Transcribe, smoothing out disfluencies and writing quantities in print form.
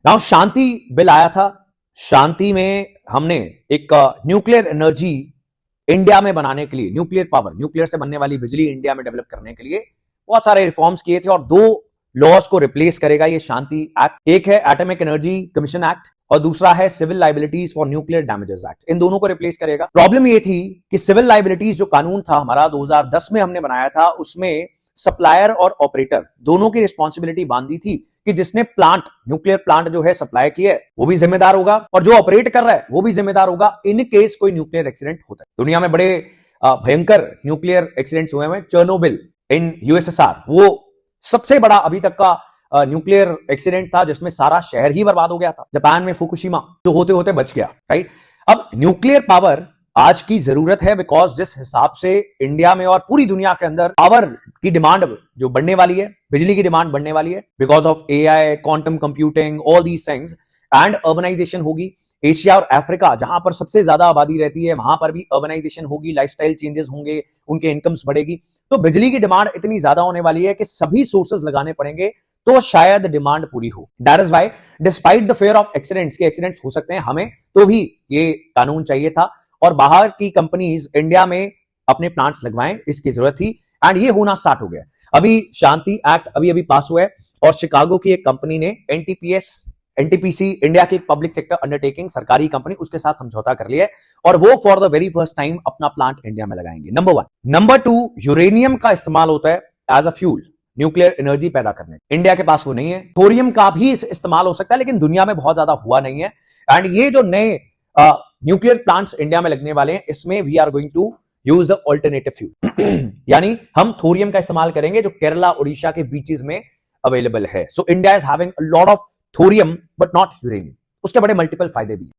Now शांति bill आया था। शांति में हमने एक न्यूक्लियर एनर्जी इंडिया में बनाने के लिए, न्यूक्लियर पावर, न्यूक्लियर से बनने वाली बिजली इंडिया में डेवलप करने के लिए बहुत सारे रिफॉर्म्स किए थे और दो लॉज को रिप्लेस करेगा ये शांति एक्ट। एक है एटॉमिक एनर्जी कमीशन एक्ट और दूसरा है civil liabilities for nuclear damages act. इन दोनों को रिप्लेस करेगा। प्रॉब्लम ये थी कि सिविल लाइबिलिटीज जो कानून था हमारा 2010 में हमने बनाया था, उसमें सप्लायर और ऑपरेटर दोनों की रिस्पॉन्सिबिलिटी बांधी थी कि जिसने प्लांट, न्यूक्लियर प्लांट जो है सप्लाई किया है वो भी जिम्मेदार होगा और जो ऑपरेट कर रहा है वो भी जिम्मेदार होगा इन केस कोई न्यूक्लियर एक्सीडेंट होता है। दुनिया में बड़े भयंकर न्यूक्लियर एक्सीडेंट्स हुए हैं। चेर्नोबिल इन यूएसएसआर वो सबसे बड़ा अभी तक का न्यूक्लियर एक्सीडेंट था जिसमें सारा शहर ही बर्बाद हो गया था। जापान में फुकुशिमा जो होते होते बच गया, राइट। अब न्यूक्लियर पावर आज की जरूरत है बिकॉज जिस हिसाब से इंडिया में और पूरी दुनिया के अंदर पावर की डिमांड जो बढ़ने वाली है, बिजली की डिमांड बढ़ने वाली है because of AI, quantum computing, all these things and urbanization होगी। एशिया और अफ्रीका जहां पर सबसे ज्यादा आबादी रहती है वहां पर भी अर्बनाइजेशन होगी, लाइफस्टाइल चेंजेस होंगे, उनके इनकम्स बढ़ेगी। तो बिजली की डिमांड इतनी ज्यादा होने वाली है कि सभी सोर्सेज लगाने पड़ेंगे तो शायद डिमांड पूरी हो। That is why despite the fear of accidents के एक्सीडेंट्स हो सकते हैं, हमें तो भी ये कानून चाहिए था और बाहर की कंपनीज इंडिया में अपने प्लांट्स लगवाएं, इसकी जरूरत थी एंड ये होना स्टार्ट हो गया। अभी शांति एक्ट अभी पास हुआ है और शिकागो की एक कंपनी ने एनटीपीसी, इंडिया की एक पब्लिक सेक्टर अंडरटेकिंग, सरकारी कंपनी, उसके साथ समझौता कर लिया है और वो for the very first time अपना प्लांट इंडिया में लगाएंगे। नंबर 1। नंबर 2, यूरेनियम का इस्तेमाल होता है as a fuel nuclear energy पैदा करने। इंडिया के पास वो नहीं है। थोरियम का भी इस्तेमाल हो सकता है लेकिन दुनिया में बहुत ज्यादा हुआ नहीं है। एंड ये जो नए न्यूक्लियर प्लांट्स इंडिया में लगने वाले हैं इसमें we are going to use the alternative fuel यानी हम थोरियम का इस्तेमाल करेंगे जो केरला, उड़ीसा के बीचेस में अवेलेबल है। So India is having a lot of thorium but not uranium. उसके बड़े मल्टीपल फायदे भी हैं।